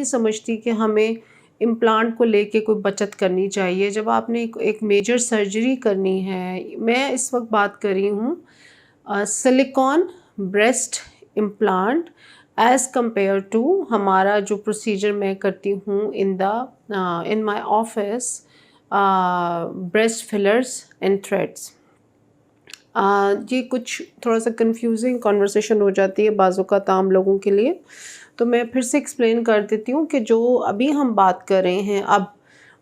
समझती कि हमें इम्प्लांट को लेके कोई बचत करनी चाहिए। जब आपने एक मेजर सर्जरी करनी है, मैं इस वक्त बात कर रही हूँ silicone breast implant as compare to हमारा जो प्रोसीजर मैं करती हूँ in my office, breast fillers and threads. ये कुछ थोड़ा सा कंफ्यूजिंग कॉन्वर्सेशन हो जाती है बाज़ औक़ात आम लोगों के लिए, तो मैं फिर से एक्सप्लेन कर देती हूँ कि जो अभी हम बात कर रहे हैं अब,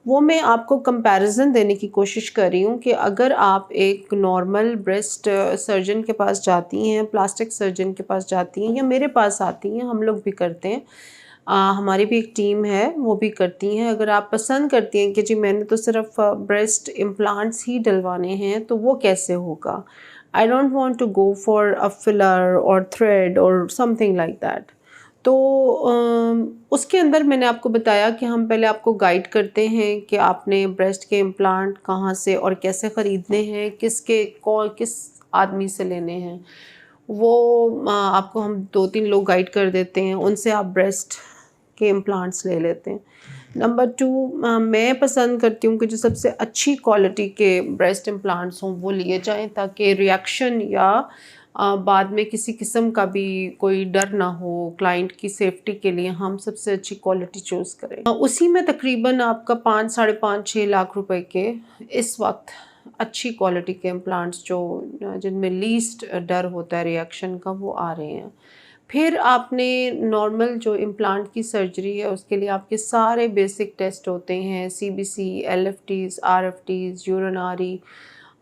वो मैं आपको कंपैरिजन देने की कोशिश कर रही हूँ कि अगर आप एक नॉर्मल ब्रेस्ट सर्जन के पास जाती हैं, प्लास्टिक सर्जन के पास जाती हैं या मेरे पास आती हैं, हम लोग भी करते हैं, हमारी भी एक टीम है वो भी करती हैं। अगर आप पसंद करती हैं कि जी मैंने तो सिर्फ ब्रेस्ट इम्प्लांट्स ही डलवाने हैं, तो वो कैसे होगा? I don't want to go for a filler और थ्रेड और समथिंग लाइक दैट। तो उसके अंदर मैंने आपको बताया कि हम पहले आपको गाइड करते हैं कि आपने ब्रेस्ट के इम्प्लांट कहाँ से और कैसे ख़रीदने हैं, किस आदमी से लेने हैं। वो आपको हम 2-3 लोग गाइड कर देते हैं, उनसे आप ब्रेस्ट के इम्प्लांट्स ले लेते हैं। नंबर 2, मैं पसंद करती हूँ कि जो सबसे अच्छी क्वालिटी के ब्रेस्ट इम्प्लांट्स हों वो लिए जाएँ, ताकि रिएक्शन या बाद में किसी किस्म का भी कोई डर ना हो। क्लाइंट की सेफ्टी के लिए हम सबसे अच्छी क्वालिटी चूज़ करें। उसी में तकरीबन आपका 5, साढ़े 5-6 लाख रुपए के इस वक्त अच्छी क्वालिटी के इम्प्लांट्स जो जिनमें लीस्ट डर होता है रिएक्शन का, वो आ रहे हैं। फिर आपने नॉर्मल जो इम्प्लांट की सर्जरी है उसके लिए आपके सारे बेसिक टेस्ट होते हैं, सीबीसी, एलएफटीज़, आरएफटीज़, यूरिनरी,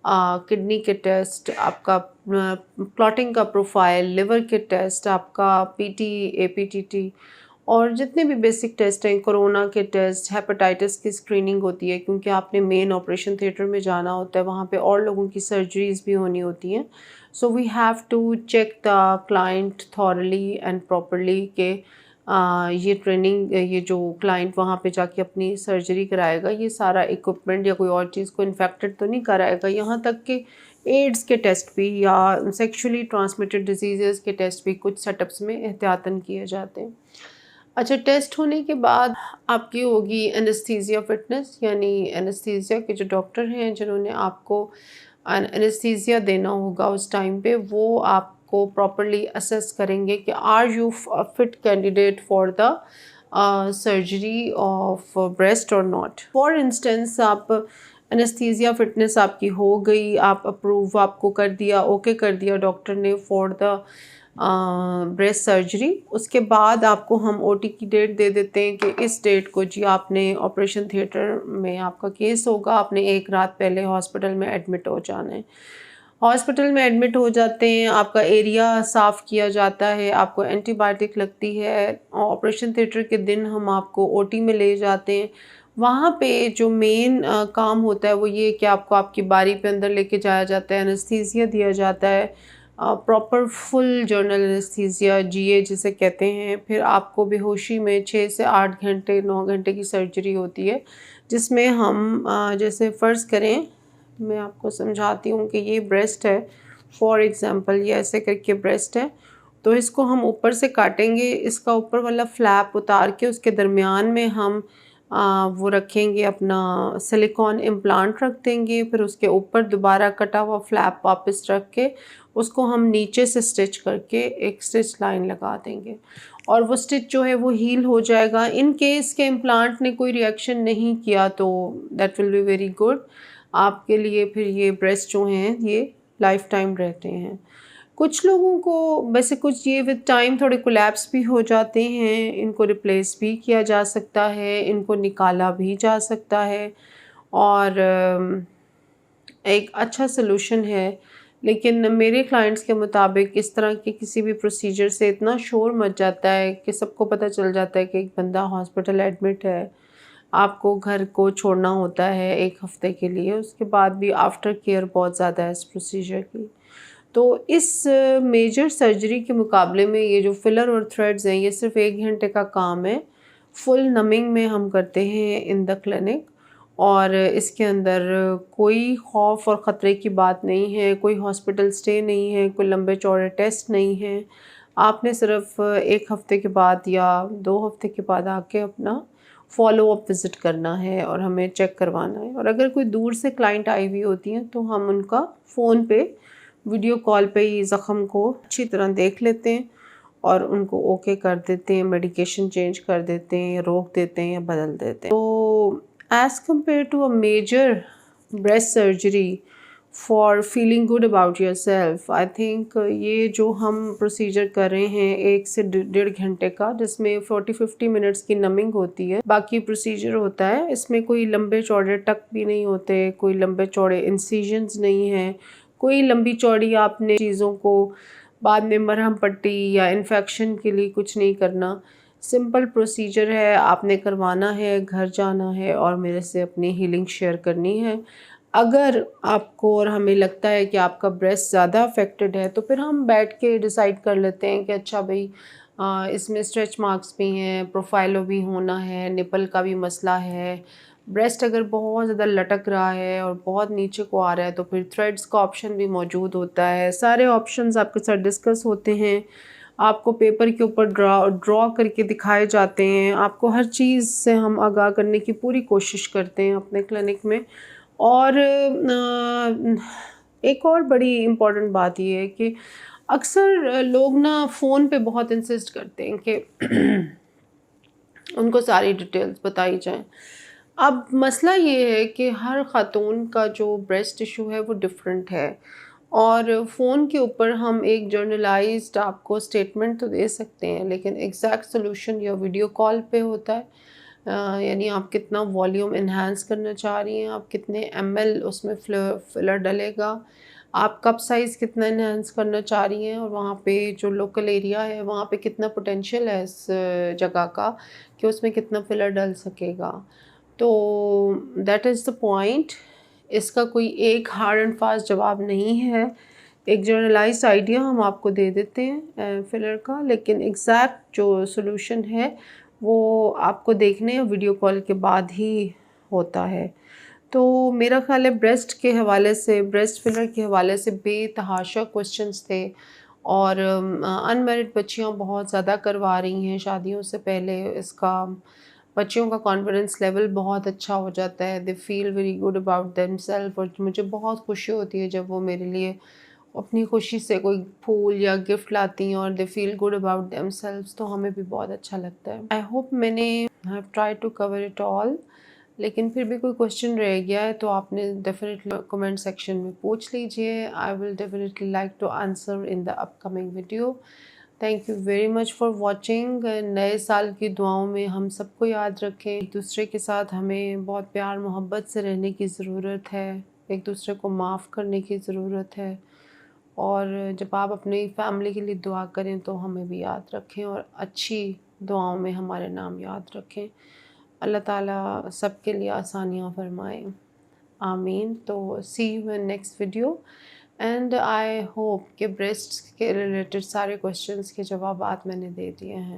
किडनी के टेस्ट, आपका क्लॉटिंग का प्रोफाइल, लिवर के टेस्ट, आपका पीटी, एपीटीटी और जितने भी बेसिक टेस्ट हैं, कोरोना के टेस्ट, हेपेटाइटिस की स्क्रीनिंग होती है क्योंकि आपने मेन ऑपरेशन थिएटर में जाना होता है, वहाँ पे और लोगों की सर्जरीज़ भी होनी होती हैं। So we have to check the client thoroughly and properly के ये ट्रेनिंग, ये जो क्लाइंट वहाँ पे जाके अपनी सर्जरी कराएगा, ये सारा इक्विपमेंट या कोई और चीज़ को इन्फेक्टेड तो नहीं कराएगा। यहाँ तक कि एड्स के टेस्ट भी या सेक्शुअली ट्रांसमिटेड डिजीज़ के टेस्ट भी कुछ सेटअप्स में एहतियातन किए जाते हैं। अच्छा, टेस्ट होने के बाद आपकी होगी एनेस्थीसिया फिटनेस, यानी एनेस्थीसिया के जो डॉक्टर हैं जिन्होंने आपको एनेस्थीसिया देना होगा उस टाइम पे, वो आपको प्रॉपरली असेस करेंगे कि are you fit candidate for the surgery of breast और नॉट। फॉर इंस्टेंस आप एनेस्थीसिया फिटनेस आपकी हो गई, आप अप्रूव आपको कर दिया, ओके कर दिया डॉक्टर ने फॉर द ब्रेस्ट सर्जरी, उसके बाद आपको हम ओटी की डेट दे देते हैं कि इस डेट को जी आपने ऑपरेशन थिएटर में आपका केस होगा, आपने एक रात पहले हॉस्पिटल में एडमिट हो जाना है। हॉस्पिटल में एडमिट हो जाते हैं, आपका एरिया साफ़ किया जाता है, आपको एंटीबायोटिक लगती है। ऑपरेशन थिएटर के दिन हम आपको ओटी में ले जाते हैं। वहाँ पे जो मेन काम होता है वो ये कि आपको आपकी बारी पे अंदर लेके जाया जाता है, एनेस्थीसिया दिया जाता है, प्रॉपर फुल जनरल एनेस्थीसिया, जीए जिसे कहते हैं। फिर आपको बेहोशी में 6 से 8 घंटे 9 घंटे की सर्जरी होती है, जिसमें हम जैसे फ़र्ज़ करें, मैं आपको समझाती हूँ कि ये ब्रेस्ट है, फॉर एग्ज़ाम्पल ये ऐसे करके ब्रेस्ट है, तो इसको हम ऊपर से काटेंगे, इसका ऊपर वाला फ्लैप उतार के उसके दरमियान में हम वो रखेंगे, अपना सिलिकॉन इम्प्लांट रख देंगे, फिर उसके ऊपर दोबारा कटा हुआ फ्लैप वापस रख के उसको हम नीचे से स्टिच करके एक स्टिच लाइन लगा देंगे और वो स्टिच जो है वो हील हो जाएगा। इन केस के इम्प्लांट ने कोई रिएक्शन नहीं किया तो that will be very good आपके लिए। फिर ये ब्रेस्ट जो हैं ये लाइफ टाइम रहते हैं। कुछ लोगों को वैसे कुछ ये विद टाइम थोड़े कोलैप्स भी हो जाते हैं, इनको रिप्लेस भी किया जा सकता है, इनको निकाला भी जा सकता है और एक अच्छा सलूशन है। लेकिन मेरे क्लाइंट्स के मुताबिक इस तरह के किसी भी प्रोसीजर से इतना शोर मच जाता है कि सबको पता चल जाता है कि एक बंदा हॉस्पिटल एडमिट है, आपको घर को छोड़ना होता है 1 हफ़्ते के लिए, उसके बाद भी आफ्टर केयर बहुत ज़्यादा है इस प्रोसीजर की। तो इस मेजर सर्जरी के मुकाबले में ये जो फिलर और थ्रेड्स हैं ये सिर्फ 1 घंटे का काम है। फुल नमिंग में हम करते हैं इन द क्लिनिक और इसके अंदर कोई खौफ और ख़तरे की बात नहीं है, कोई हॉस्पिटल स्टे नहीं है, कोई लंबे चौड़े टेस्ट नहीं है। आपने सिर्फ 1 हफ़्ते के बाद या 2 हफ़्ते के बाद आके अपना फ़ॉलो अप विज़िट करना है और हमें चेक करवाना है। और अगर कोई दूर से क्लाइंट आई हुई होती हैं तो हम उनका फ़ोन पे वीडियो कॉल पे ही ज़ख़म को अच्छी तरह देख लेते हैं और उनको ओके कर देते हैं, मेडिकेशन चेंज कर देते हैं, रोक देते हैं या बदल देते हैं। तो as compare to a major breast surgery for feeling good about yourself, I think ये जो हम प्रोसीजर कर रहे हैं 1 से 1.5 घंटे का, जिसमें 40-50 मिनट्स की नमिंग होती है, बाकी प्रोसीजर होता है, इसमें कोई लंबे चौड़े टक भी नहीं होते, कोई लंबे चौड़े इंसिजन्स नहीं हैं, कोई लंबी चौड़ी आपने चीज़ों को बाद में मरहम पट्टी या इन्फेक्शन के लिए कुछ नहीं करना। सिंपल प्रोसीजर है, आपने करवाना है, घर जाना है और मेरे से अपनी हीलिंग शेयर करनी है। अगर आपको और हमें लगता है कि आपका ब्रेस्ट ज़्यादा अफेक्टेड है, तो फिर हम बैठ के डिसाइड कर लेते हैं कि अच्छा भई इसमें स्ट्रेच मार्क्स भी हैं, प्रोफाइलो भी होना है, निपल का भी मसला है, ब्रेस्ट अगर बहुत ज़्यादा लटक रहा है और बहुत नीचे को आ रहा है तो फिर थ्रेड्स का ऑप्शन भी मौजूद होता है। सारे ऑप्शंस आपके साथ डिस्कस होते हैं, आपको पेपर के ऊपर ड्रॉ करके दिखाए जाते हैं, आपको हर चीज़ से हम आगाह करने की पूरी कोशिश करते हैं अपने क्लिनिक में। और एक और बड़ी इम्पॉर्टेंट बात ये है कि अक्सर लोग ना फ़ोन पे बहुत इंसिस्ट करते हैं कि उनको सारी डिटेल्स बताई जाएँ। अब मसला ये है कि हर ख़ातून का जो ब्रेस्ट इशू है वो डिफरेंट है और फ़ोन के ऊपर हम एक जर्नलाइज्ड आपको स्टेटमेंट तो दे सकते हैं, लेकिन एग्जैक्ट सॉल्यूशन या वीडियो कॉल पे होता है। यानी आप कितना वॉल्यूम इन्हांस करना चाह रही हैं, आप कितने ml उसमें फिलर डलेगा, आप कप साइज़ कितना इन्हांस करना चाह रही हैं और वहाँ पे जो लोकल एरिया है वहाँ पे कितना पोटेंशियल है इस जगह का कि उसमें कितना फिलर डल सकेगा। तो दैट इज़ द पॉइंट। इसका कोई एक हार्ड एंड फास्ट जवाब नहीं है। एक जनरलाइज्ड आइडिया हम आपको दे देते हैं फिलर का, लेकिन एग्जैक्ट जो सॉल्यूशन है वो आपको देखने या वीडियो कॉल के बाद ही होता है। तो मेरा ख़्याल है ब्रेस्ट के हवाले से, ब्रेस्ट फिलर के हवाले से बेतहाशा क्वेश्चंस थे और अनमैरिड बच्चियाँ बहुत ज़्यादा करवा रही हैं शादियों से पहले। इसका बच्चियों का कॉन्फिडेंस लेवल बहुत अच्छा हो जाता है, they feel very good about themself और मुझे बहुत खुशी होती है जब वो मेरे लिए अपनी खुशी से कोई फूल या गिफ्ट लाती हैं और they feel good about themselves, तो हमें भी बहुत अच्छा लगता है। आई होप मैंने have try to cover it all, लेकिन फिर भी कोई क्वेश्चन रह गया है तो आपने डेफिनेटली कमेंट सेक्शन में पूछ लीजिए। I will definitely like to answer in the upcoming video. Thank you very much for watching. नए साल की दुआओं में हम सबको याद रखें, एक दूसरे के साथ हमें बहुत प्यार मोहब्बत से रहने की ज़रूरत है, एक दूसरे को माफ़ करने की ज़रूरत है और जब आप अपनी फैमिली के लिए दुआ करें तो हमें भी याद रखें और अच्छी दुआओं में हमारे नाम याद रखें। अल्लाह ताला सबके लिए आसानियाँ फरमाए, आमीन। तो see you in next video and I hope कि ब्रेस्ट के रिलेटेड सारे क्वेश्चंस के जवाबात मैंने दे दिए हैं।